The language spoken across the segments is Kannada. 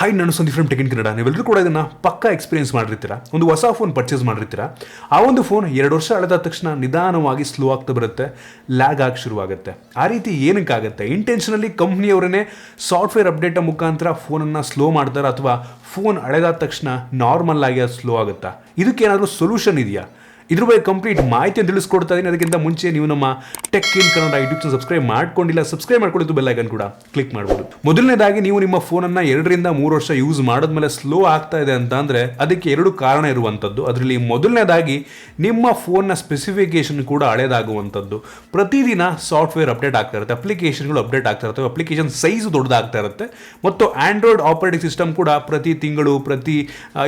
ಹಾಯ್, ನಾನು Sandeep from tech in Kannada. ನೀವೆಲ್ಲರೂ ಕೂಡ ಇದನ್ನು ಪಕ್ಕಾ ಎಕ್ಸ್ಪೀರಿಯನ್ಸ್ ಮಾಡಿರ್ತೀರಾ. ಒಂದು ಹೊಸ ಫೋನ್ ಪರ್ಚೇಸ್ ಮಾಡಿರ್ತೀರಾ. ಆ ಒಂದು ಫೋನ್ 2 ವರ್ಷ ಹಳೆದಾದ ತಕ್ಷಣ ನಿಧಾನವಾಗಿ ಸ್ಲೋ ಆಗ್ತಾ ಬರುತ್ತೆ, ಲ್ಯಾಗ್ ಆಗಿ ಶುರುವಾಗುತ್ತೆ. ಆ ರೀತಿ ಏನಕ್ಕಾಗುತ್ತೆ? ಇಂಟೆನ್ಷನಲಿ ಕಂಪ್ನಿಯವರೇ ಸಾಫ್ಟ್ವೇರ್ ಅಪ್ಡೇಟ್ ಮುಖಾಂತರ ಫೋನನ್ನು ಸ್ಲೋ ಮಾಡ್ತಾರೆ, ಅಥವಾ ಫೋನ್ ಹಳೆದಾದ ತಕ್ಷಣ ನಾರ್ಮಲ್ ಆಗಿ ಅದು ಸ್ಲೋ ಆಗುತ್ತಾ? ಇದಕ್ಕೇನಾದರೂ ಸೊಲ್ಯೂಷನ್ ಇದೆಯಾ? ಇದ್ರ ಬಗ್ಗೆ ಕಂಪ್ಲೀಟ್ ಮಾಹಿತಿಯನ್ನು ತಿಳಿಸ್ಕೊಡ್ತಾ ಇದ್ದೀನಿ. ಅದಕ್ಕಿಂತ ಮುಂಚೆ ನೀವು ನಮ್ಮ tech in Kannada YouTube channel subscribe ಮಾಡ್ಕೊಂಡಿಲ್ಲ, ಸಬ್ಸ್ಕ್ರೈಬ್ ಮಾಡ್ಕೊಂಡಿದ್ದು ಬೆಲ್ ಐಕನ್ ಕೂಡ ಕ್ಲಿಕ್ ಮಾಡ್ಬೋದು. ಮೊದಲನೇದಾಗಿ, ನೀವು ನಿಮ್ಮ ಫೋನನ್ನು 2 ರಿಂದ 3 ವರ್ಷ ಯೂಸ್ ಮಾಡಿದ್ಮೇಲೆ ಸ್ಲೋ ಆಗ್ತಾ ಇದೆ ಅಂತ ಅಂದರೆ ಅದಕ್ಕೆ 2 ಕಾರಣ ಇರುವಂಥದ್ದು. ಅದರಲ್ಲಿ ಮೊದಲನೇದಾಗಿ ನಿಮ್ಮ ಫೋನ್ನ ಸ್ಪೆಸಿಫಿಕೇಶನ್ ಕೂಡ ಹಳೇದಾಗುವಂಥದ್ದು. ಪ್ರತಿದಿನ ಸಾಫ್ಟ್ವೇರ್ ಅಪ್ಡೇಟ್ ಆಗ್ತಾ ಇರುತ್ತೆ, ಅಪ್ಲಿಕೇಶನ್ಗಳು ಅಪ್ಡೇಟ್ ಆಗ್ತಾ ಇರುತ್ತೆ, ಅಪ್ಲಿಕೇಶನ್ ಸೈಜ್ ದೊಡ್ಡದಾಗ್ತಾ ಇರುತ್ತೆ, ಮತ್ತು ಆಂಡ್ರಾಯ್ಡ್ ಆಪರೇಟಿಂಗ್ ಸಿಸ್ಟಮ್ ಕೂಡ ಪ್ರತಿ ತಿಂಗಳು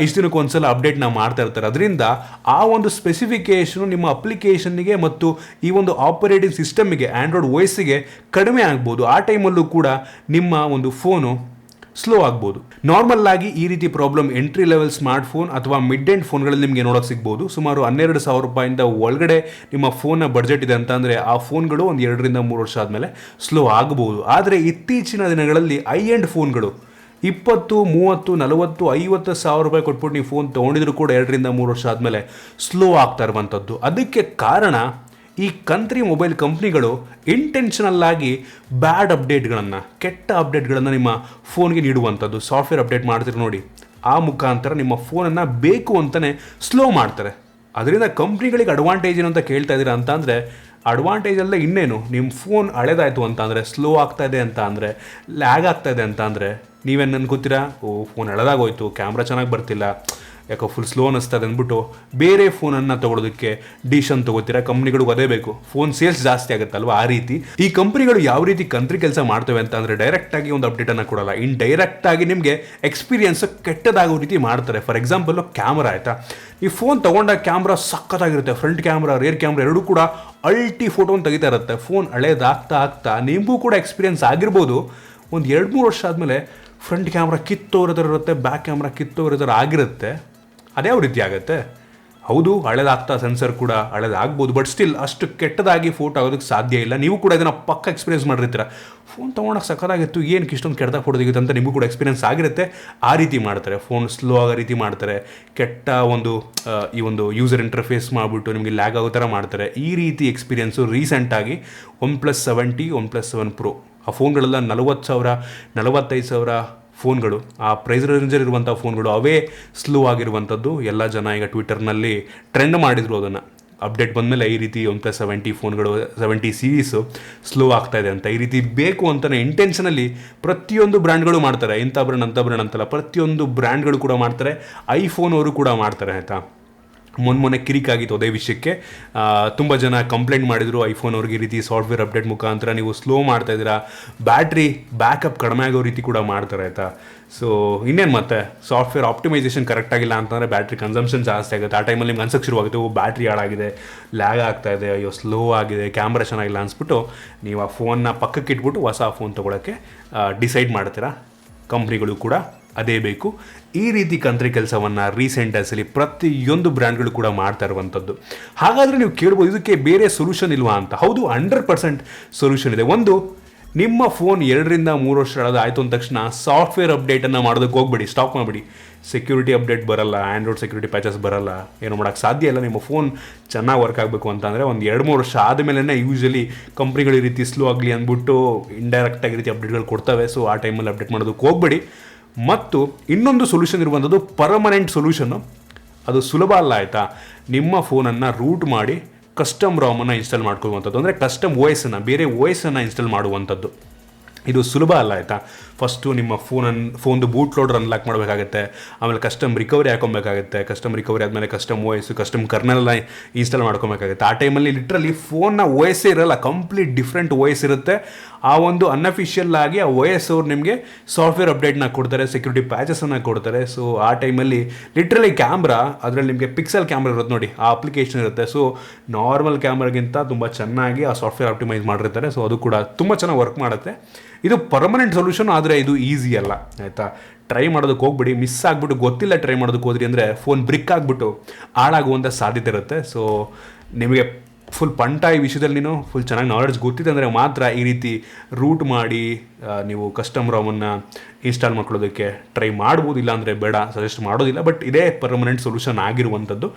ಇಷ್ಟು ದಿನಕ್ಕೆ ಒಂದ್ಸಲ ಅಪ್ಡೇಟ್ನ ಮಾಡ್ತಾ ಇರ್ತಾರೆ. ಅದರಿಂದ ಆ ಒಂದು ಸ್ಪೆಸಿಫಿಕೇಶನ್ ನಿಮ್ಮ ಅಪ್ಲಿಕೇಶನ್ಗೆ ಮತ್ತು ಈ ಒಂದು ಆಪರೇಟಿಂಗ್ ಸಿಸ್ಟಮ್ಗೆ, ಆಂಡ್ರಾಯ್ಡ್ ವಾಯ್ಸ್ಗೆ ಕಡಿಮೆ ಆಗ್ಬೋದು. ಆ ಟೈಮಲ್ಲೂ ಕೂಡ ನಿಮ್ಮ ಒಂದು ಫೋನು ಸ್ಲೋ ಆಗ್ಬೋದು. ನಾರ್ಮಲ್ ಆಗಿ ಈ ರೀತಿ problem entry level smart phone ಅಥವಾ ಮಿಡ್ ಎಂಡ್ ಫೋನ್ಗಳಲ್ಲಿ ನಿಮಗೆ ನೋಡೋಕೆ ಸಿಗ್ಬೋದು. ಸುಮಾರು 12,000 ರೂಪಾಯಿಂದ ಒಳಗಡೆ ನಿಮ್ಮ ಫೋನ್ನ ಬಡ್ಜೆಟ್ ಇದೆ ಅಂತಂದರೆ ಆ ಫೋನ್ಗಳು ಒಂದು 2 ರಿಂದ 3 ವರ್ಷ ಆದಮೇಲೆ ಸ್ಲೋ ಆಗಬಹುದು. ಆದರೆ ಇತ್ತೀಚಿನ ದಿನಗಳಲ್ಲಿ ಐ ಎಂಡ್ ಫೋನ್ಗಳು 20, 30, 40, 50 ಸಾವಿರ ರೂಪಾಯಿ ಕೊಟ್ಬಿಟ್ಟು ನೀವು ಫೋನ್ ತೊಗೊಂಡಿದ್ರು ಕೂಡ 2 ರಿಂದ 3 ವರ್ಷ ಆದಮೇಲೆ ಸ್ಲೋ ಆಗ್ತಾ ಇರುವಂಥದ್ದು. ಅದಕ್ಕೆ ಕಾರಣ ಈ ಕಂಟ್ರಿ ಮೊಬೈಲ್ ಕಂಪ್ನಿಗಳು ಇಂಟೆನ್ಷನಲ್ ಆಗಿ ಬ್ಯಾಡ್ ಅಪ್ಡೇಟ್ಗಳನ್ನು, ಕೆಟ್ಟ ಅಪ್ಡೇಟ್ಗಳನ್ನು ನಿಮ್ಮ ಫೋನ್ಗೆ ನೀಡುವಂಥದ್ದು. ಸಾಫ್ಟ್ವೇರ್ ಅಪ್ಡೇಟ್ ಮಾಡ್ತೀರಿ ನೋಡಿ, ಆ ಮುಖಾಂತರ ನಿಮ್ಮ ಫೋನನ್ನು ಬೇಕು ಅಂತಲೇ ಸ್ಲೋ ಮಾಡ್ತಾರೆ. ಅದರಿಂದ ಕಂಪ್ನಿಗಳಿಗೆ ಅಡ್ವಾಂಟೇಜ್ ಏನು ಅಂತ ಕೇಳ್ತಾ ಇದ್ದೀರಾ ಅಂತ ಅಂದರೆ, ಅಡ್ವಾಂಟೇಜ್ ಅಲ್ಲ ಇನ್ನೇನು. ನಿಮ್ಮ ಫೋನ್ ಹಳೇದಾಯಿತು ಅಂತ ಅಂದರೆ, ಸ್ಲೋ ಆಗ್ತಾ ಇದೆ ಅಂತ ಅಂದರೆ, ಲ್ಯಾಗ್ ಆಗ್ತಾ ಇದೆ ಅಂತ ಅಂದರೆ ನೀವೇನು ಅನ್ಕೋತೀರಾ? ಫೋನ್ ಹಳೇದಾಗೋಯ್ತು, ಕ್ಯಾಮ್ರಾ ಚೆನ್ನಾಗಿ ಬರ್ತಿಲ್ಲ, ಯಾಕೋ ಫುಲ್ ಸ್ಲೋ ಅನ್ನಿಸ್ತದೆ ಅಂದ್ಬಿಟ್ಟು ಬೇರೆ ಫೋನನ್ನು ತೊಗೊಳೋದಕ್ಕೆ ಡಿಶನ್ ತೊಗೋತೀರಾ. ಕಂಪ್ನಿಗಳು ಅದೇ ಬೇಕು, ಫೋನ್ ಸೇಲ್ಸ್ ಜಾಸ್ತಿ ಆಗುತ್ತಲ್ವ. ಆ ರೀತಿ ಈ ಕಂಪ್ನಿಗಳು ಯಾವ ರೀತಿ ಕಂತ್ರಿ ಕೆಲಸ ಮಾಡ್ತವೆ ಅಂತ ಅಂದರೆ, ಡೈರೆಕ್ಟಾಗಿ ಒಂದು ಅಪ್ಡೇಟನ್ನು ಕೊಡಲ್ಲ, ಡೈರೆಕ್ಟಾಗಿ ನಿಮಗೆ ಎಕ್ಸ್ಪೀರಿಯನ್ಸ್ ಕೆಟ್ಟದಾಗೋ ರೀತಿ ಮಾಡ್ತಾರೆ. ಫಾರ್ ಎಕ್ಸಾಂಪಲ್, ಕ್ಯಾಮ್ರಾ ಆಯಿತಾ, ಈ ಫೋನ್ ತೊಗೊಂಡಾಗ ಕ್ಯಾಮ್ರಾ ಸಖತ್ತಾಗಿರುತ್ತೆ, ಫ್ರಂಟ್ ಕ್ಯಾಮ್ರಾ ರೇರ್ ಕ್ಯಾಮ್ರಾ ಎರಡೂ ಕೂಡ ಅಲ್ಟಿ ಫೋಟೋನ ತೆಗಿತಾ ಇರುತ್ತೆ. ಫೋನ್ ಹಳೇದಾಗ್ತಾ ಆಗ್ತಾ ನಿಮಗೂ ಕೂಡ ಎಕ್ಸ್ಪೀರಿಯನ್ಸ್ ಆಗಿರ್ಬೋದು. ಒಂದು 2-3 ವರ್ಷ ಆದಮೇಲೆ ಫ್ರಂಟ್ ಕ್ಯಾಮ್ರಾ ಕಿತ್ತೋರಿದ್ರೆ ಇರುತ್ತೆ, ಬ್ಯಾಕ್ ಕ್ಯಾಮ್ರಾ ಕಿತ್ತೋರಿದ್ರೆ ಆಗಿರುತ್ತೆ. ಅದೇ ಯಾವ ರೀತಿ ಆಗುತ್ತೆ? ಹೌದು, ಹಳೇದಾಗ್ತಾ ಸೆನ್ಸರ್ ಕೂಡ ಹಳೇದಾಗ್ಬೋದು, ಬಟ್ ಸ್ಟಿಲ್ ಅಷ್ಟು ಕೆಟ್ಟದಾಗಿ ಫೋಟೋ ಆಗೋದಕ್ಕೆ ಸಾಧ್ಯ ಇಲ್ಲ. ನೀವು ಕೂಡ ಇದನ್ನು ಪಕ್ಕ ಎಕ್ಸ್ಪೀರಿಯನ್ಸ್ ಮಾಡಿರ್ತೀರ. ಫೋನ್ ತೊಗೊಳಕ್ಕೆ ಸಖತ್ತಾಗಿತ್ತು, ಏನಕ್ಕೆ ಇಷ್ಟೊಂದು ಕೆಟ್ಟದಾಗ ಫೋಟೋ ತೆಗಿತ್ತು ಅಂತ ನಿಮಗೂ ಕೂಡ ಎಕ್ಸ್ಪೀರಿಯನ್ಸ್ ಆಗಿರುತ್ತೆ. ಆ ರೀತಿ ಮಾಡ್ತಾರೆ, ಫೋನ್ ಸ್ಲೋ ಆಗೋ ರೀತಿ ಮಾಡ್ತಾರೆ, ಕೆಟ್ಟ ಈ ಒಂದು ಯೂಸರ್ ಇಂಟರ್ಫೇಸ್ ಮಾಡಿಬಿಟ್ಟು ನಿಮಗೆ ಲ್ಯಾಗ್ ಆಗೋ ಥರ ಮಾಡ್ತಾರೆ. ಈ ರೀತಿ ಎಕ್ಸ್ಪೀರಿಯನ್ಸು ರೀಸೆಂಟಾಗಿ OnePlus 70, OnePlus 7 Pro ಆ ಫೋನ್ಗಳೆಲ್ಲ 40,000, 45,000 ಫೋನ್ಗಳು, ಆ ಪ್ರೈಸ್ ರೇಂಜರ್ ಇರುವಂಥ ಫೋನ್ಗಳು, ಅವೇ ಸ್ಲೋ ಆಗಿರುವಂಥದ್ದು. ಎಲ್ಲ ಜನ ಈಗ ಟ್ವಿಟರ್ನಲ್ಲಿ ಟ್ರೆಂಡ್ ಮಾಡಿದರು ಅದನ್ನು. ಅಪ್ಡೇಟ್ ಬಂದಮೇಲೆ ಈ ರೀತಿ OnePlus 70 ಫೋನ್ಗಳು, 70 ಸೀರೀಸು ಸ್ಲೋ ಆಗ್ತಾ ಇದೆ ಅಂತ, ಈ ರೀತಿ ಬೇಕು ಅಂತಲೇ ಇಂಟೆನ್ಷನಲ್ಲಿ ಪ್ರತಿಯೊಂದು ಬ್ರ್ಯಾಂಡ್ಗಳು ಮಾಡ್ತಾರೆ. ಇಂಥ ಬ್ರ್ಯಾಂಡ್ ಅಂಥ ಬ್ರ್ಯಾಂಡ್ ಅಂತಲ್ಲ, ಪ್ರತಿಯೊಂದು ಬ್ರ್ಯಾಂಡ್ಗಳು ಕೂಡ ಮಾಡ್ತಾರೆ. ಐಫೋನ್ ಅವರು ಕೂಡ ಮಾಡ್ತಾರೆ ಆಯಿತಾ. ಮೊನ್ನೆ ಕಿರಿಕಾಗಿತ್ತು ಅದೇ ವಿಷಯಕ್ಕೆ. ತುಂಬ ಜನ ಕಂಪ್ಲೇಂಟ್ ಮಾಡಿದರು ಐಫೋನ್ ಅವ್ರಿಗೆ, ಈ ರೀತಿ ಸಾಫ್ಟ್ವೇರ್ ಅಪ್ಡೇಟ್ ಮುಖಾಂತರ ನೀವು ಸ್ಲೋ ಮಾಡ್ತಾ ಇದ್ದೀರಾ, ಬ್ಯಾಟ್ರಿ ಬ್ಯಾಕಪ್ ಕಡಿಮೆ ಆಗೋ ರೀತಿ ಕೂಡ ಮಾಡ್ತಾರೆ ಆಯಿತಾ. ಸೊ ಇನ್ನೇನು, ಮತ್ತೆ ಸಾಫ್ಟ್ವೇರ್ ಆಪ್ಟಿಮೈಸೇಷನ್ ಕರೆಕ್ಟಾಗಿಲ್ಲ ಅಂತಂದರೆ ಬ್ಯಾಟ್ರಿ ಕನ್ಸಂಪ್ಷನ್ ಜಾಸ್ತಿ ಆಗುತ್ತೆ. ಆ ಟೈಮಲ್ಲಿ ನಿಮ್ಗೆ ಅನ್ಸಕ್ಕೆ ಶುರುವಾಗುತ್ತೆ, ಬ್ಯಾಟ್ರಿ ಹಾಳಾಗಿದೆ, ಲ್ಯಾಗ್ ಆಗ್ತಾ ಇದೆ, ಅಯ್ಯೋ ಸ್ಲೋ ಆಗಿದೆ, ಕ್ಯಾಮ್ರಾ ಚೆನ್ನಾಗಿಲ್ಲ ಅನ್ಸ್ಬಿಟ್ಟು ನೀವು ಆ ಫೋನ್ನ ಪಕ್ಕಕ್ಕೆ ಇಟ್ಬಿಟ್ಟು ಹೊಸ ಫೋನ್ ತೊಗೊಳಕ್ಕೆ ಡಿಸೈಡ್ ಮಾಡ್ತೀರಾ. ಕಂಪ್ನಿಗಳು ಕೂಡ ಅದೇ ಬೇಕು. ಈ ರೀತಿ ಕಂತ್ರಿ ಕೆಲಸವನ್ನು ರೀಸೆಂಟ್ ಡೇಸಲ್ಲಿ ಪ್ರತಿಯೊಂದು ಬ್ರ್ಯಾಂಡ್ಗಳು ಕೂಡ ಮಾಡ್ತಾ ಇರುವಂಥದ್ದು. ಹಾಗಾದರೆ ನೀವು ಕೇಳ್ಬೋದು, ಇದಕ್ಕೆ ಬೇರೆ ಸೊಲ್ಯೂಷನ್ ಇಲ್ವಾ ಅಂತ. ಹೌದು, 100% ಸೊಲ್ಯೂಷನ್ ಇದೆ. ಒಂದು, ನಿಮ್ಮ ಫೋನ್ 2 ರಿಂದ 3 ವರ್ಷ ಆಯಿತು ಅಂದ ತಕ್ಷಣ ಸಾಫ್ಟ್ವೇರ್ ಅಪ್ಡೇಟನ್ನು ಮಾಡೋದಕ್ಕೆ ಹೋಗ್ಬೇಡಿ, ಸ್ಟಾಪ್ ಮಾಡಿಬಿಡಿ. ಸೆಕ್ಯೂರಿಟಿ ಅಪ್ಡೇಟ್ ಬರಲ್ಲ, ಆ್ಯಂಡ್ರಾಯ್ಡ್ ಸೆಕ್ಯೂರಿಟಿ ಪ್ಯಾಚಸ್ ಬರಲ್ಲ, ಏನು ಮಾಡೋಕ್ಕೆ ಸಾಧ್ಯ ಇಲ್ಲ. ನಿಮ್ಮ ಫೋನ್ ಚೆನ್ನಾಗಿ ವರ್ಕ್ ಆಗಬೇಕು ಅಂತಂದರೆ ಒಂದು 2-3 ವರ್ಷ ಆದಮೇಲೆ ಯೂಶ್ವಲಿ ಕಂಪ್ನಿಗಳು ಈ ರೀತಿ ಸ್ಲೋ ಆಗಲಿ ಅಂದ್ಬಿಟ್ಟು ಇಂಡೈರೆಕ್ಟಾಗಿ ರೀತಿ ಅಪ್ಡೇಟ್ಗಳು ಕೊಡ್ತವೆ. ಸೊ ಆ ಟೈಮಲ್ಲಿ ಅಪ್ಡೇಟ್ ಮಾಡೋದಕ್ಕೆ ಹೋಗ್ಬೇಡಿ. ಮತ್ತು ಇನ್ನೊಂದು ಸೊಲ್ಯೂಷನ್ ಇರುವಂಥದ್ದು ಪರ್ಮನೆಂಟ್ ಸೊಲ್ಯೂಷನ್ನು. ಅದು ಸುಲಭ ಅಲ್ಲ ಆಯಿತಾ. ನಿಮ್ಮ ಫೋನನ್ನು ರೂಟ್ ಮಾಡಿ ಕಸ್ಟಮ್ ರಾಮನ್ನು ಇನ್ಸ್ಟಾಲ್ ಮಾಡ್ಕೊಳ್ಳುವಂಥದ್ದು, ಅಂದರೆ ಕಸ್ಟಮ್ OS-ಅನ್ನು, ಬೇರೆ OS-ಅನ್ನು ಇನ್ಸ್ಟಾಲ್ ಮಾಡುವಂಥದ್ದು. ಇದು ಸುಲಭ ಅಲ್ಲ ಆಯಿತಾ. ಫಸ್ಟು ನಿಮ್ಮ ಫೋನ್ದು ಬೂಟ್ ಲೋಡರ್ ಅನ್ಲಾಕ್ ಮಾಡಬೇಕಾಗುತ್ತೆ, ಆಮೇಲೆ ಕಸ್ಟಮ್ ರಿಕವರಿ ಹಾಕೊಬೇಕಾಗುತ್ತೆ. ಕಸ್ಟಮ್ ರಿಕವರಿ ಆದಮೇಲೆ custom OS, custom kernel install ಮಾಡ್ಕೊಬೇಕಾಗುತ್ತೆ. ಆ ಟೈಮಲ್ಲಿ ಲಿಟ್ರಲಿ ಫೋನ್ನ OS ಇರಲ್ಲ, ಕಂಪ್ಲೀಟ್ ಡಿಫ್ರೆಂಟ್ OS ಇರುತ್ತೆ. ಆ ಒಂದು ಅನ್ಅಫಿಷಿಯಲ್ ಆಗಿ ಆ OS ಅವ್ರು ನಿಮಗೆ ಸಾಫ್ಟ್ವೇರ್ ಅಪ್ಡೇಟ್ನ ಕೊಡ್ತಾರೆ, ಸೆಕ್ಯೂರಿಟಿ ಪ್ಯಾಚಸನ್ನು ಕೊಡ್ತಾರೆ. ಸೊ ಆ ಟೈಮಲ್ಲಿ ಲಿಟ್ರಲಿ ಕ್ಯಾಮ್ರಾ, ಅದರಲ್ಲಿ ನಿಮಗೆ ಪಿಕ್ಸೆಲ್ ಕ್ಯಾಮ್ರಾ ಇರುತ್ತೆ ನೋಡಿ, ಆ ಅಪ್ಲಿಕೇಶನ್ ಇರುತ್ತೆ. ಸೊ ನಾರ್ಮಲ್ ಕ್ಯಾಮ್ರಾಗಿಂತ ತುಂಬ ಚೆನ್ನಾಗಿ ಆ ಸಾಫ್ಟ್ವೇರ್ ಆಪ್ಟಿಮೈಸ್ ಮಾಡಿರ್ತಾರೆ. ಸೊ ಅದು ಕೂಡ ತುಂಬ ಚೆನ್ನಾಗಿ ವರ್ಕ್ ಮಾಡುತ್ತೆ. ಇದು ಪರ್ಮನೆಂಟ್ ಸೊಲ್ಯೂಷನ್, ಆದರೆ ಇದು ಈಸಿ ಅಲ್ಲ ಆಯಿತಾ. ಟ್ರೈ ಮಾಡೋದಕ್ಕೆ ಹೋಗ್ಬಿಡಿ. ಮಿಸ್ ಆಗಿಬಿಟ್ಟು ಗೊತ್ತಿಲ್ಲ ಟ್ರೈ ಮಾಡೋದಕ್ಕೆ ಹೋದ್ರಿ ಅಂದರೆ ಫೋನ್ ಬ್ರಿಕ್ ಆಗಿಬಿಟ್ಟು ಹಾಳಾಗುವಂಥ ಸಾಧ್ಯತೆ ಇರುತ್ತೆ. ಸೊ ನಿಮಗೆ ಫುಲ್ ಪಂಟ ಈ ವಿಷಯದಲ್ಲಿ ನೀನು ಫುಲ್ ಚೆನ್ನಾಗಿ ನಾಲೆಡ್ಜ್ ಗೊತ್ತಿದೆ ಅಂದರೆ ಮಾತ್ರ ಈ ರೀತಿ ರೂಟ್ ಮಾಡಿ ನೀವು ಕಸ್ಟಮ್ ರಾಮನ್ನು ಇನ್ಸ್ಟಾಲ್ ಮಾಡ್ಕೊಳ್ಳೋದಕ್ಕೆ ಟ್ರೈ ಮಾಡ್ಬೋದು, ಇಲ್ಲ ಅಂದರೆ ಬೇಡ, ಸಜೆಸ್ಟ್ ಮಾಡೋದಿಲ್ಲ. ಬಟ್ ಇದೇ ಪರ್ಮನೆಂಟ್ ಸೊಲ್ಯೂಷನ್ ಆಗಿರುವಂಥದ್ದು.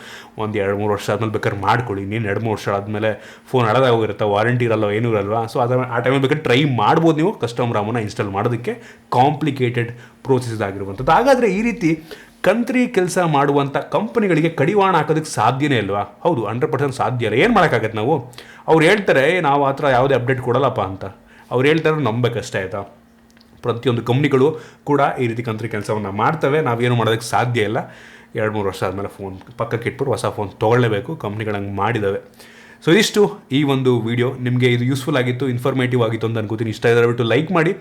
ಒಂದು 2-3 ವರ್ಷ ಆದಮೇಲೆ ಬೇಕಾದ್ರೆ ಮಾಡ್ಕೊಳ್ಳಿ. ಇನ್ನೇನು 2-3 ವರ್ಷ ಆದಮೇಲೆ ಫೋನ್ ಹಳದಾಗೋಗಿರುತ್ತೆ, ವಾರಂಟಿ ಇರಲ್ಲ, ಏನೂ ಇರಲ್ವಾ. ಸೊ ಆ ಟೈಮಲ್ಲಿ ಬೇಕಾದ್ರೆ ಟ್ರೈ ಮಾಡ್ಬೋದು ನೀವು ಕಸ್ಟಮ್ ರಾಮನ್ನು ಇನ್ಸ್ಟಾಲ್ ಮಾಡೋದಕ್ಕೆ. ಕಾಂಪ್ಲಿಕೇಟೆಡ್ ಪ್ರೋಸೆಸ್ ಆಗಿರುವಂಥದ್ದು. ಹಾಗಾದರೆ ಈ ರೀತಿ ಕಂತ್ರಿ ಕೆಲಸ ಮಾಡುವಂಥ ಕಂಪನಿಗಳಿಗೆ ಕಡಿವಾಣ ಹಾಕೋದಕ್ಕೆ ಸಾಧ್ಯನೇ ಇಲ್ವಾ? ಹೌದು, 100% ಸಾಧ್ಯ ಇಲ್ಲ. ಏನು ಮಾಡೋಕ್ಕಾಗತ್ತೆ ನಾವು? ಅವ್ರು ಹೇಳ್ತಾರೆ ನಾವು ಆ ಥರ ಯಾವುದೇ ಅಪ್ಡೇಟ್ ಕೊಡಲ್ಲಪ್ಪ ಅಂತ. ಅವ್ರು ಹೇಳ್ತಾರೆ ನಂಬೇಕಷ್ಟೇ, ಆಯಿತಾ? ಪ್ರತಿಯೊಂದು ಕಂಪ್ನಿಗಳು ಕೂಡ ಈ ರೀತಿ ಕಂತ್ರಿ ಕೆಲಸವನ್ನು ಮಾಡ್ತವೆ. ನಾವೇನು ಮಾಡೋದಕ್ಕೆ ಸಾಧ್ಯ ಇಲ್ಲ. 2-3 ವರ್ಷ ಆದಮೇಲೆ ಫೋನ್ ಪಕ್ಕಕ್ಕೆ ಇಟ್ಬಿಟ್ಟು ಹೊಸ ಫೋನ್ ತೊಗೊಳ್ಳೇಬೇಕು. ಕಂಪ್ನಿಗಳಂಗೆ ಮಾಡಿದ್ದಾವೆ. ಸೊ ಇದಿಷ್ಟು ಈ ಒಂದು ವಿಡಿಯೋ. ನಿಮಗೆ ಇದು ಯೂಸ್ಫುಲ್ ಆಗಿತ್ತು, ಇನ್ಫಾರ್ಮೇಟಿವ್ ಆಗಿತ್ತು ಅಂತ ಅನ್ಕೋತೀನಿ. ಇಷ್ಟ ಇದ್ದರೆ ಬಿಟ್ಟು ಲೈಕ್ ಮಾಡಿ,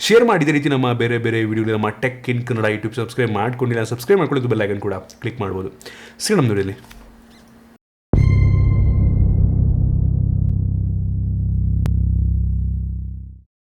ಶೇರ್ ಮಾಡಿ. ಇದೇ ರೀತಿ ನಮ್ಮ ಬೇರೆ ಬೇರೆ ವಿಡಿಯೋಗಳು ನಮ್ಮ tech in Kannada YouTube subscribe ಮಾಡ್ಕೊಂಡಿಲ್ಲ, ಸಬ್ಸ್ಕ್ರೈಬ್ ಮಾಡ್ಕೊಳ್ಳೋದು ಬೆಲ್ ಐಕನ್ ಕೂಡ ಕ್ಲಿಕ್ ಮಾಡ್ಬೋದು. ಸಿಗೋಣ ನಮ್ಮ ವಿಡಿಯೋಲಿ.